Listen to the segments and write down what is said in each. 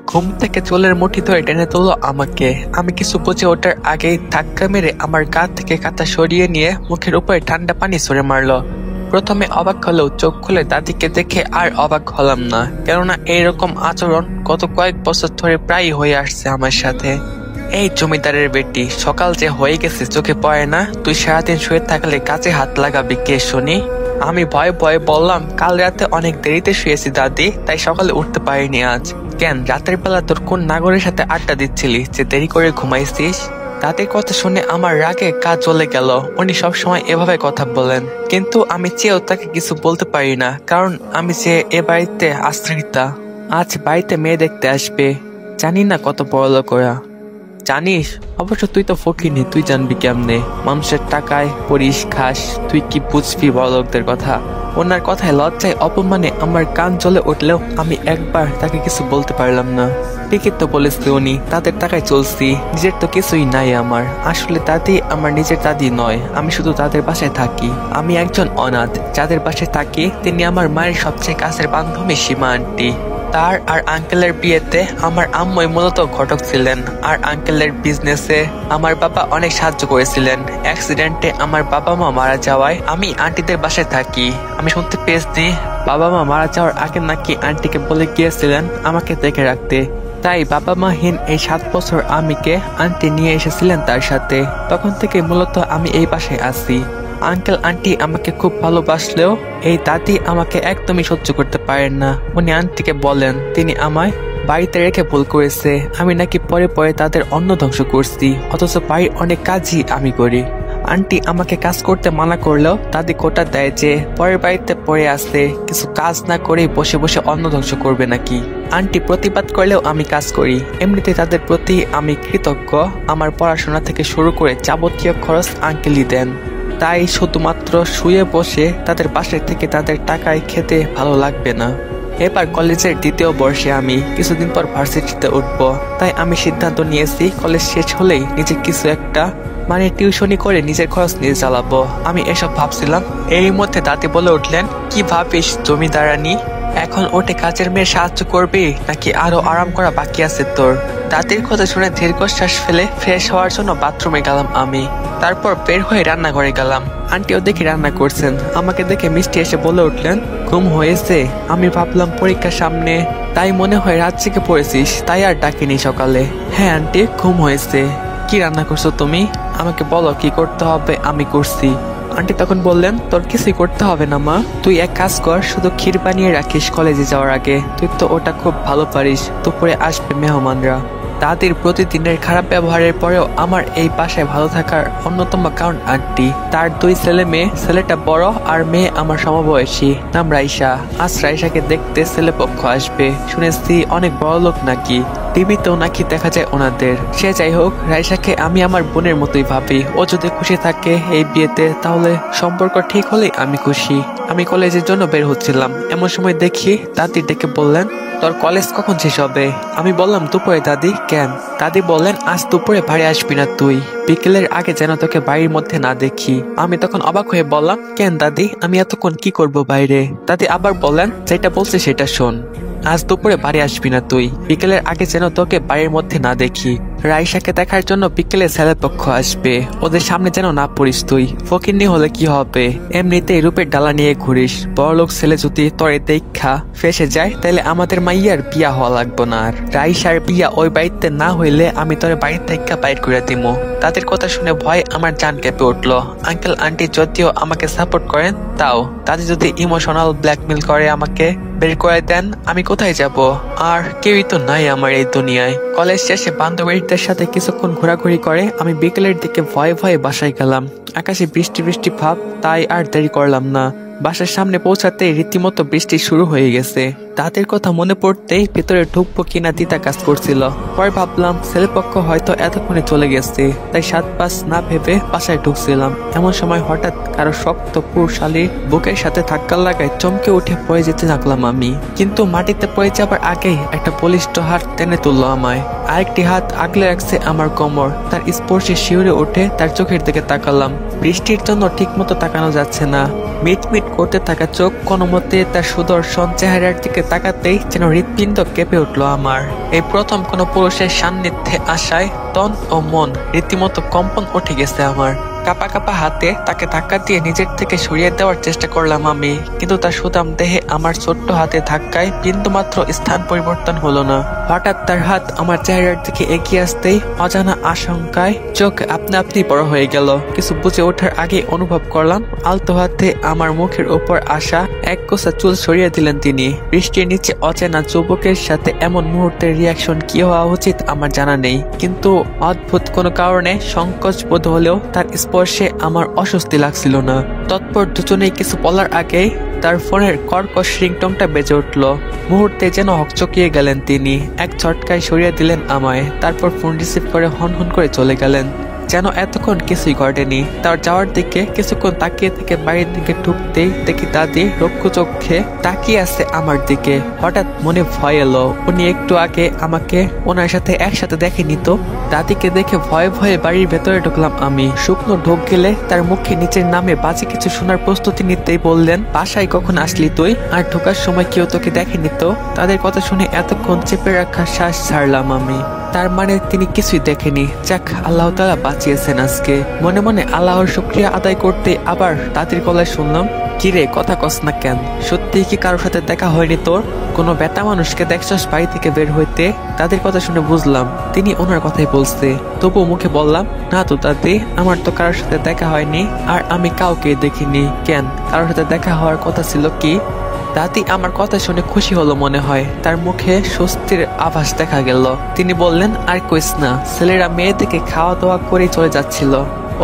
ঘুম থেকে চুলের মুঠি ধরে টেনে তুললো আমাকে। আমি কিছু বুঝে ওঠার আগেই ধাক্কা মেরে আমার গা থেকে কাঁথা সরিয়ে নিয়ে মুখের উপরে ঠান্ডা পানি ছুঁড়ে মারলো। প্রথমে অবাক হলেও চোখ খুলে দাদিকে দেখে আর অবাক হলাম না, কেননা এইরকম আচরণ গত কয়েক বছর ধরে প্রায়ই হয়ে আসছে আমার সাথে। এই জমিদারের বেটি, সকাল যে হয়ে গেছে চোখে পড়ে না? তুই সারাদিন শুয়ে থাকলে কাজে হাত লাগাবি কে শুনি? আমি ভয়ে ভয়ে বললাম, কাল রাতে অনেক দেরিতে শুয়েছি দাদি, তাই সকালে উঠতে পারিনি আজ। কেন, রাতের বেলা তোর কোন নাগরের সাথে আড্ডা দিচ্ছিলি যে দেরি করে ঘুমাইছিস? দাদির কথা শুনে আমার রাগে কাজ চলে গেল। উনি সবসময় এভাবে কথা বলেন, কিন্তু আমি চেয়েও তাকে কিছু বলতে পারি না, কারণ আমি যে এ বাড়িতে আশ্রিতা। আজ বাড়িতে মেয়ে দেখতে আসবে, জানি না কত বড়লোক ওরা। জানিস, অবশ্য তুই তো ফকিনি, তুই জানবি কেমনে? মানুষের টাকায় পরিস খাস, তুই কি বুঝবি বড়লোকদের কথা? ওনার কথায় লজ্জায় অপমানে আমার কান জ্বলে উঠলেও আমি একবার তাকে কিছু বলতে পারলাম না। ঠিকই তো বলেছে উনি, তাদের টাকায় চলছি, নিজের তো কিছুই নাই আমার। আসলে দাদি আমার নিজের দাদি নয়, আমি শুধু তাদের বাসায় থাকি। আমি একজন অনাথ, যাদের বাসায় থাকি তিনি আমার মায়ের সবচেয়ে কাছের বান্ধবী সীমা আন্টি। তার আর আঙ্কেলের বিয়েতে আমার আম্মুই মূলত ঘটক ছিলেন, আর আঙ্কেলের বিজনেসে আমার বাবা অনেক সাহায্য করেছিলেন। অ্যাক্সিডেন্টে আমার বাবা মা মারা যাওয়ায় আমি আন্টিদের বাসায় থাকি। আমি শুনতে পেয়েছি বাবা মা মারা যাওয়ার আগে নাকি আন্টিকে বলে গিয়েছিলেন আমাকে দেখে রাখতে, তাই বাবা মাহীন এই 7 বছর আমিকে আন্টি নিয়ে এসেছিলেন তার সাথে। তখন থেকে মূলত আমি এই বাসায় আছি। আঙ্কেল আন্টি আমাকে খুব ভালোবাসলেও এই দাদি আমাকে একদমই সহ্য করতে পারেন না। উনি আন্টিকে বলেন তিনি আমায় বাড়িতে রেখে ভুল করেছে, আমি নাকি পরে পরে তাদের অন্ন ধ্বংস করছি, অথচ বাড়ির অনেক কাজই আমি করি। আন্টি আমাকে কাজ করতে মানা করলেও দাদি কোটা দেয় যে পরের বাড়িতে পড়ে আসতে, কিছু কাজ না করেই বসে বসে অন্ন ধ্বংস করবে নাকি। আন্টি প্রতিবাদ করলেও আমি কাজ করি। এমনিতে তাদের প্রতি আমি কৃতজ্ঞ। আমার পড়াশোনা থেকে শুরু করে যাবতীয় খরচ আঙ্কেলই দেন, তাই শুধুমাত্র শুয়ে বসে তাদের বাসায় থেকে তাদের টাকায় খেতে ভালো লাগবে না। এবার কলেজের 2য় বর্ষে আমি, কিছুদিন পর ভার্সিটিতে উঠবো, তাই আমি সিদ্ধান্ত নিয়েছি কলেজ শেষ হলেই নিজে কিছু একটা টিউশনি করে নিজের খরচ নিয়ে চালাবো। আমি এসব ভাবছিলাম, এর মধ্যে দাদি বলে উঠলেন, কি ভাবিস জমিদারানি? এখন ওঠে কাজের মেয়ে সাহায্য করবি নাকি আরো আরাম করা বাকি আছে তোর? দাদির কথা শুনে দীর্ঘশ্বাস ফেলে ফ্রেশ হওয়ার জন্য বাথরুমে গেলাম আমি। তারপর বের হয়ে রান্নাঘরে গেলাম। আন্টিও দেখি রান্না করছেন। আমাকে দেখে মিষ্টি এসে বলে উঠলেন, ঘুম হয়েছে? আমি ভাবলাম পরীক্ষা সামনে, তাই মনে হয় রাত জেগে পড়েছিস, তাই আর ডাকিনি সকালে। হ্যাঁ আন্টি, ঘুম হয়েছে। কি রান্না করছো তুমি? আমাকে বলো কি করতে হবে, আমি করছি। আন্টি তখন বললেন, তোর কিছুই করতে হবে না মা, তুই এক কাজ কর, শুধু ক্ষীর বানিয়ে রাখিস কলেজে যাওয়ার আগে, তুই তো ওটা খুব ভালো পারিস, দুপুরে আসবে মেহমানরা। দাদির প্রতিদিনের খারাপ ব্যবহারের পরেও আমার এই বাসায় ভালো থাকার অন্যতম কারণ আন্টি। তার 2 ছেলে মেয়ে, ছেলেটা বড় আর মেয়ে আমার সমবয়সী, নাম রাইসা। আজ রাইসাকে দেখতে ছেলেপক্ষ আসবে, শুনেছি অনেক বড় লোক নাকি, টিভিতেও নাকি দেখা যায় ওনাদের। সে যাই হোক, রাইসাকে আমি আমার বোনের মতোই ভাবি। ও যদি খুশি থাকে এই বিয়েতে, তাহলে সম্পর্ক ঠিক হলেই আমি খুশি। আমি কলেজের জন্য বের হচ্ছিলাম, এমন সময় দেখি দাদি ডেকে বললেন, তোর কলেজ কখন শেষ হবে? আমি বললাম দুপুরে দাদি। কেন? দাদি বললেন, আজ দুপুরে বাড়ি আসবি না তুই, বিকেলের আগে যেন তোকে বাড়ির মধ্যে না দেখি। আমি তখন অবাক হয়ে বললাম, কেন দাদি, আমি এতক্ষণ কি করব বাইরে? দাদি আবার বললেন, যেটা বলছে সেটা শোন, আজ দুপুরে বাড়ি আসবি না তুই, বিকেলের আগে যেন তোকে বাড়ির মধ্যে না দেখি। রাইসাকে দেখার জন্য বিকেলে ছেলেপক্ষ আসবে, ওদের সামনে যেন না পড়িস তুই। ফকিন্নি হলে কি হবে, এমনিতেই রূপের ডালা নিয়ে ঘুরিস। বড়লোক ছেলে যদি তোরে দেখা ফেসে যায়, তাহলে আমাদের মাইয়ার বিয়া হওয়া লাগবো না। আর রাইসার বিয়া ওই বাড়িতে না হইলে আমি তোরে বাড়ির থেকে বাইর করে দিব। তাদের কথা শুনে ভয় আমার জান কেঁপে উঠলো। আঙ্কেল আন্টি যদিও আমাকে সাপোর্ট করেন, তাও তাদের যদি ইমোশনাল ব্ল্যাকমেল করে আমাকে বের করে দেন, আমি কোথায় যাব? আর কেউই তো নাই আমার এই দুনিয়ায়। কলেজ শেষে বান্ধবীদের সাথে কিছুক্ষণ ঘোরাঘুরি করে আমি বিকেলের দিকে ভয়ে ভয়ে বাসায় গেলাম। আকাশে বৃষ্টি বৃষ্টি ভাব, তাই আর দেরি করলাম না। বাসার সামনে পৌঁছাতে রীতিমতো বৃষ্টি শুরু হয়ে গেছে। তাদের কথা মনে পড়তেই ভেতরে ঢুকবো কিনা দ্বিধা কাজ করছিল। পরে ভাবলাম ছেলেপক্ষ হয়তো এতক্ষণে চলে গেছে, তাই 7-5 না ভেবে বাসায় ঢুকছিলাম। এমন সময় হঠাৎ কারো শক্ত পুরুষালীর বুকের সাথে ধাক্কা লাগায় চমকে উঠে পড়ে যেতে লাগলাম আমি। কিন্তু মাটিতে পড়ে যাবার আগেই একটা বলিষ্ঠ হাত টেনে তুললো আমায়। আরেকটি হাত আগলে রাখছে আমার কোমর। তার স্পর্শে শিউরে উঠে তার চোখের দিকে তাকালাম। বৃষ্টির জন্য ঠিক মতো তাকানো যাচ্ছে না। মিটমিট করতে থাকা চোখ কোনো মতে তার সুদর্শন চেহারার দিকে তাকাতেই যেন হৃৎপিণ্ড কেঁপে উঠলো আমার। এই প্রথম কোনো পুরুষের সান্নিধ্যে আসায় তন ও মন রীতিমতো কম্পন উঠে গেছে আমার। কাপা কাপা হাতে তাকে ধাক্কা দিয়ে নিজের থেকে সরিয়ে দেওয়ার চেষ্টা করলাম আমি, কিন্তু তার সুদাম দেহে আমার ছোট্ট হাতে ধাক্কায় বিন্দুমাত্র স্থান পরিবর্তন হলো না। হঠাৎ তার হাত আমার চেহারার দিকে এগিয়ে আসতেই অজানা আশঙ্কায় চোখ আপনা আপনি বড় হয়ে গেল। কিছু বুঝে ওঠার আগে অনুভব করলাম আলতো হাতে আমার মুখের উপর আসা এক কোসা চুল সরিয়ে দিলেন তিনি। বৃষ্টির নিচে অচেনা যুবকের সাথে এমন মুহূর্তের রিয়াকশন কি হওয়া উচিত আমার জানা নেই, কিন্তু অদ্ভুত কোনো কারণে সংকোচ বোধ হলেও তার স্পর্শে আমার অস্বস্তি লাগছিল না। তৎপর দুজনেই কিছু বলার আগেই তার ফোনের কর্কশ রিংটংটা বেজে উঠল। মুহূর্তে যেন হকচকিয়ে গেলেন তিনি, এক ঝটকায় সরিয়ে দিলেন আমায়, তারপর ফোন রিসিভ করে হন হন করে চলে গেলেন, যেন এতক্ষণ কিছুই ঘটেনি। তার যাওয়ার দিকে কিছুক্ষণ তাকিয়ে থেকে বাড়ির দিকে ঢুকতেই দেখি দাদি রক্ষ চোখে তাকিয়ে আছে আমার দিকে। হঠাৎ মনে ভয় এলো, উনি একটু আগে আমাকে ওনার সাথে একসাথে দেখেনি তো। দাদিকে দেখে ভয়ে ভয়ে বাড়ির ভেতরে ঢুকলাম আমি। শুকনো ঢোক গেলে তার মুখে নিচের নামে বাজে কিছু শোনার প্রস্তুতি নিতেই বললেন, বাসায় কখন আসলি তুই? আর ঢোকার সময় কেউ তোকে দেখেনি তো? তাদের কথা শুনে এতক্ষণ চেপে রাখা শ্বাস ছাড়লাম আমি। তার মানে তিনি কিছুই দেখেনি। যাক, আল্লাহ তাআলা বাঁচিয়েছেন আজকে। মনে মনে আল্লাহর শুকরিয়া আদায় করতে আবার দাদির গলায় শুনলাম, কিরে কথা কস না কেন? সত্যিই কি কারোর সাথে দেখা হয়নি তোর? কোনো বেটা মানুষকে দেখছস বাড়ি থেকে বের হইতে? তাদের কথা শুনে বুঝলাম তিনি ওনার কথাই বলছে। তবু মুখে বললাম, না তো দাদি, আমার তো কারোর সাথে দেখা হয়নি, আর আমি কাউকে দেখিনি। কেন, কারোর সাথে দেখা হওয়ার কথা ছিল কি? দাদি আমার কথা শুনে খুশি হলো মনে হয়, তার মুখে স্বস্তির আভাস দেখা গেল। তিনি বললেন, আর কইস না, ছেলেরা মেয়েদেরকে খাওয়া দাওয়া করে চলে যাচ্ছিল,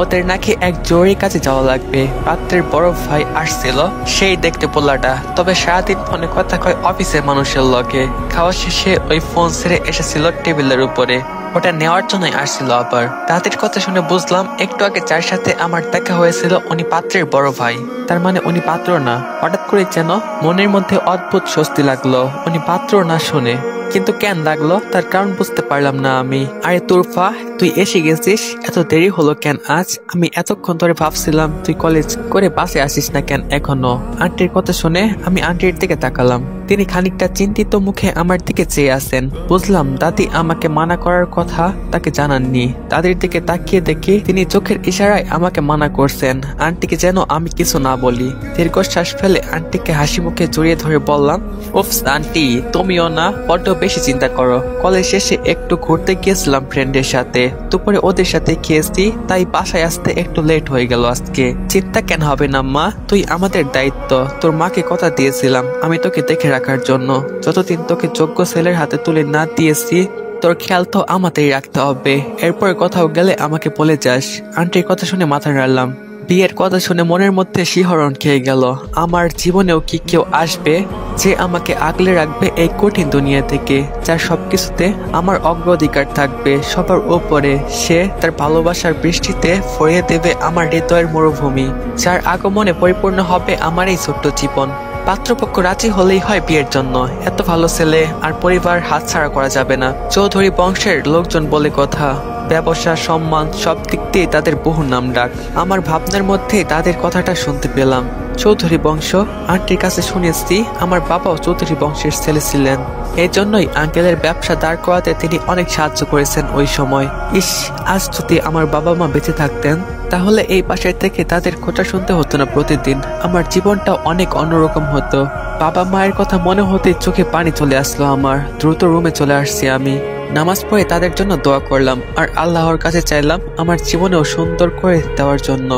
ওদের নাকি এক জরুরি কাজে যাওয়া লাগবে। পাত্রের বড় ভাই আসছিল, সেই দেখতে পোলাটা, তবে সারাদিন ফোনে কথা কয় অফিসের মানুষের লগে। খাওয়া শেষে ওই ফোন ছেড়ে এসেছিল টেবিলের উপরে, ওটা নেওয়ার জন্যই আসছিল আবার। দাদির কথা শুনে বুঝলাম একটু আগে যার সাথে আমার দেখা হয়েছিল উনি পাত্রের বড় ভাই, তার মানে উনি পাত্র না। হঠাৎ করে যেন মনের মধ্যে অদ্ভুত স্বস্তি লাগলো, উনি পাত্র না শুনে। কিন্তু কেন লাগলো তার কারণ বুঝতে পারলাম না আমি। আরে তুরফা, তুই এসে গেছিস, এত দেরি হলো কেন আজ? আমি এতক্ষণ ধরে ভাবছিলাম তুই কলেজ করে বাসে আসিস না কেন এখনো। আন্টির কথা শুনে আমি আন্টির দিকে তাকালাম। তিনি খানিকটা চিন্তিত মুখে আমার দিকে চেয়ে আছেন। বুঝলাম দাদি আমাকে মানা করার কথা তাকে জানাননি। দাদির দিকে তাকিয়ে দেখি তিনি চোখের ইশারায় আমাকে মানা করছেন আন্টিকে যেন আমি কিছু না বলি। দীর্ঘশ্বাস ফেলে আন্টিকে হাসি মুখে জড়িয়ে ধরে বললাম, উফস আন্টি, তুমিও না বড্ড বেশি চিন্তা করো। কলেজ শেষে একটু ঘুরতে গিয়েছিলাম ফ্রেন্ডের সাথে, দুপুরে ওদের সাথে খেয়েছি, তাই বাসায় আসতে একটু লেট হয়ে গেল আজকে। চিন্তা কেন হবে না মা, তুই আমাদের দায়িত্ব। তোর মাকে কথা দিয়েছিলাম আমি তোকে দেখে রাখার জন্য। যতদিন তোকে যোগ্য ছেলের হাতে তুলে না দিয়েছি, তোর খেয়াল তো আমাদেরই রাখতে হবে। এরপর কোথাও গেলে আমাকে বলে যাস। আন্টির কথা শুনে মাথা নাড়লাম। বিয়ের কথা শুনে মনের মধ্যে শিহরণ খেয়ে গেল। আমার জীবনেও কি কেউ আসবে যে আমাকে আগলে রাখবে এই কঠিন দুনিয়া থেকে, যার সবকিছুতে আমার অগ্রাধিকার থাকবে সবার উপরে। সে তার ভালোবাসার বৃষ্টিতে ভরিয়ে দেবে আমার হৃদয়ের মরুভূমি, যার আগমনে পরিপূর্ণ হবে আমার এই ছোট্ট জীবন। পাত্রপক্ষ রাজি হলেই হয় বিয়ের জন্য। এত ভালো ছেলে আর পরিবার হাতছাড়া করা যাবে না। চৌধুরী বংশের লোকজন বলে কথা, ব্যবসা সম্মান সব দিক দিয়ে তাদের বহু নাম ডাক। আমার ভাবনার মধ্যে তাদের কথাটা শুনতে পেলাম। চৌধুরী বংশ, আন্টির কাছে শুনেছি আমার বাবাও চৌধুরী বংশের ছেলে ছিলেন। এই জন্যই আঙ্কেলের ব্যবসা দাঁড় করাতে তিনি অনেক সাহায্য করেছেন ওই সময়। ইস, আজ যদি আমার বাবা মা বেঁচে থাকতেন, তাহলে এই পাশের থেকে তাদের খোঁটা শুনতে হতো না প্রতিদিন। আমার জীবনটা অনেক অন্যরকম হতো। বাবা মায়ের কথা মনে হতে চোখে পানি চলে আসলো আমার। দ্রুত রুমে চলে আসছি আমি। নামাজ পড়ে তাদের জন্য দোয়া করলাম আর আল্লাহর কাছে চাইলাম আমার জীবনেও সুন্দর করে দেওয়ার জন্য।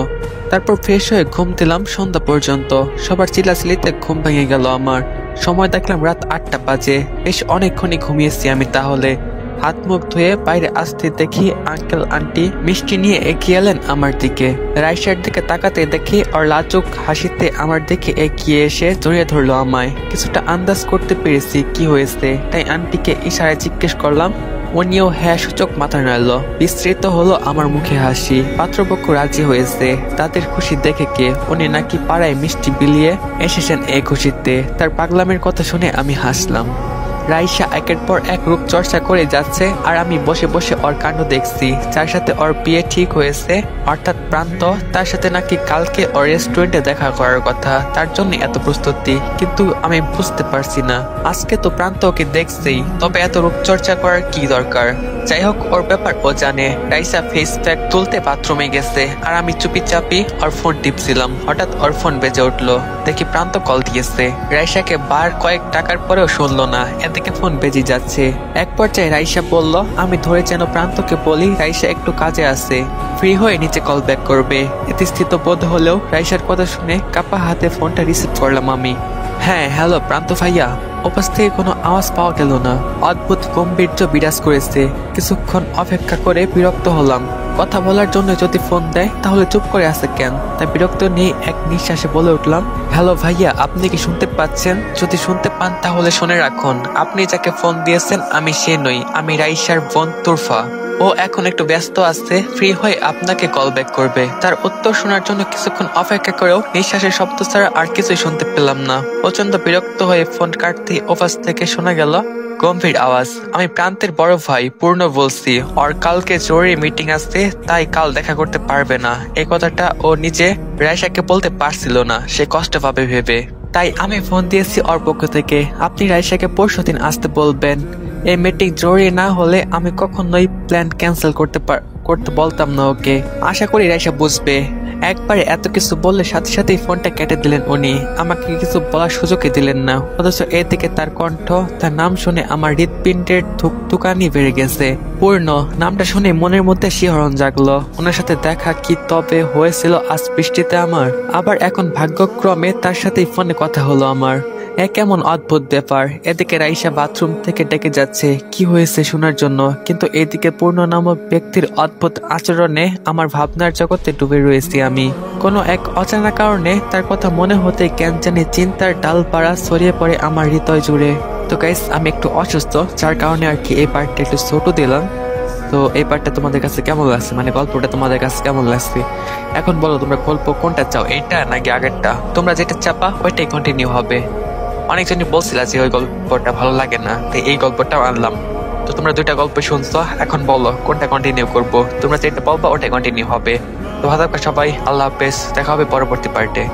তারপর ফ্রেশ হয়ে ঘুম দিলাম সন্ধ্যা পর্যন্ত। সবার চিল্লাচিল্লিতে ঘুম ভেঙে গেল আমার। সময় দেখলাম রাত 8টা বাজে। বেশ অনেকক্ষণই ঘুমিয়েছি আমি তাহলে। হাত মুখ ধুয়ে বাইরে আসতে দেখি আঙ্কেল আন্টি মিষ্টি নিয়ে এগিয়ে এলেন আমার দিকে। রাইসার দিকে তাকাতে দেখি ওর লাজুক হাসিতে আমার দিকে এগিয়ে এসে জড়িয়ে ধরলো আমায়। কিছুটা আন্দাজ করতে পেরেছি কি হয়েছে, তাই আন্টিকে ইশারায় জিজ্ঞেস করলাম। উনিও হ্যাঁ সূচক মাথা নাড়ল। বিস্তৃত হলো আমার মুখে হাসি। পাত্রপক্ষ রাজি হয়েছে। তাদের খুশি দেখে কে উনি নাকি পাড়ায় মিষ্টি বিলিয়ে এসেছেন এই খুশিতে। তার পাগলামের কথা শুনে আমি হাসলাম। রাইসা একের পর এক রূপ চর্চা করে যাচ্ছে আর আমি বসে বসে ওর কাণ্ড দেখছি। যার সাথে ওর বিয়ে ঠিক হয়েছে অর্থাৎ প্রান্ত, তার সাথে নাকি কালকে ওর রেস্টুরেন্টে দেখা করার কথা, তার জন্য এত প্রস্তুতি। কিন্তু আমি বুঝতে পারছি না, আজকে তো প্রান্ত ওকে দেখছেই, তবে এত রূপচর্চা করার কি দরকার? যাই হোক, ওর ব্যাপার ও জানে। রাইসা ফেস প্যাক তুলতে বাথরুমে গেছে আর আমি চুপি চাপি ওর ফোন টিপছিলাম। হঠাৎ ওর ফোন বেজে উঠলো, দেখি প্রান্ত কল দিয়েছে। রাইসাকে বার কয়েক টাকার পরেও শুনলো না, এদিকে ফোন বেজে যাচ্ছে। এক পর্যায়ে রাইসা বলল আমি ধরে যেন প্রান্তকে বলি রাইসা একটু কাজে আছে, ফ্রি হয়ে নিচে কল ব্যাক করবে। ইতস্তত বোধ হলেও রাইসার কথা শুনে কাপা হাতে ফোনটা রিসিভ করলাম আমি। হ্যাঁ হ্যালো প্রান্ত ভাইয়া। ওপাশ থেকে কোনো আওয়াজ পাওয়া গেল না। অদ্ভুত গম্ভীর্য বিরাজ করেছে। কিছুক্ষণ অপেক্ষা করে বিরক্ত হলাম। কথা বলার জন্য যদি ফোন দেয় তাহলে চুপ করে আছে কেন? তাই বিরক্ত নিয়ে এক নিঃশ্বাসে বলে উঠলাম, হ্যালো ভাইয়া, আপনি কি শুনতে পাচ্ছেন? যদি শুনতে পান তাহলে শুনে রাখুন, আপনি যাকে ফোন দিয়েছেন আমি সে নই, আমি রাইসার বোন তুরফা। ও এখন একটু ব্যস্ত আছে, ফ্রি হয়ে আপনাকে কল ব্যাক করবে। তার উত্তর শোনার জন্য কিছুক্ষণ অপেক্ষা করেও নিঃশ্বাসের শব্দ ছাড়া আর কিছুই শুনতে পেলাম না। প্রচন্ড বিরক্ত হয়ে ফোন কাটতে ওপাশ থেকে শোনা গেল গম্ভীর আওয়াজ, আমি প্রান্তের বড় ভাই পূর্ণ বলছি, ওর কালকে জরুরি মিটিং আছে, তাই কাল দেখা করতে পারবে না। এই কথাটা ও নিজে রাইসাকে বলতে পারছিল না, সে কষ্ট পাবে ভেবে। তাই আমি ফোন দিয়েছি ওর পক্ষ থেকে, আপনি রাইসাকে পরশুদিন আসতে বলবেন। এই মিটিং জরুরি না হলে আমি কখনোই প্ল্যান ক্যান্সেল করতে বলতাম না ওকে। আশা করি রাইসা বুঝবে। একবারে এত কিছু বললে সাথে সাথেই ফোনটা কেটে দিলেন উনি, আমাকে কিছু বলার সুযোগই দিলেন না। অথচ এদিকে তার কণ্ঠ, তার নাম শুনে আমার হৃৎপিণ্ডের ধুকধুকানি বেড়ে গেছে। পূর্ণ নামটা শুনে মনের মধ্যে শিহরণ জাগলো। ওনার সাথে দেখা কি তবে হয়েছিল আজ বৃষ্টিতে আমার? আবার এখন ভাগ্যক্রমে তার সাথেই ফোনে কথা হলো আমার। কেমন অদ্ভুত ব্যাপার। এদিকে রাইসা বাথরুম থেকে ডেকে যাচ্ছে কি হয়েছে শোনার জন্য, কিন্তু এদিকে পূর্ণ নামক ব্যক্তির অদ্ভুত আচরণে আমার ভাবনার জগতে ডুবে রয়েছি আমি। কোনো এক অজানা কারণে তার কথা মনে হতে কেন জানি চিন্তার ডালপাড়া ছড়িয়ে পড়ে আমার হৃদয় জুড়ে। তো গাইস, আমি একটু অসুস্থ, যার কারণে আর কি এই পার্টটা একটু ছোট দিলাম। তো এই পার্টটা তোমাদের কাছে কেমন লাগছে, মানে গল্পটা তোমাদের কাছে কেমন লাগছে? এখন বলো তোমরা গল্প কোনটা চাও, এইটা নাকি আগেরটা? তোমরা যেটা চাপা ওইটাই কন্টিনিউ হবে। অনেকজনই বলছিল যে ওই গল্পটা ভালো লাগে না, তাই এই গল্পটাও আনলাম। তো তোমরা দুইটা গল্প শুনছো, এখন বলো কোনটা কন্টিনিউ করবো। তোমরা যেটা বলবা ওটাই কন্টিনিউ হবে। তো ভালো থাকবে সবাই, আল্লাহ হাফেজ, দেখা হবে পরবর্তী পার্টে।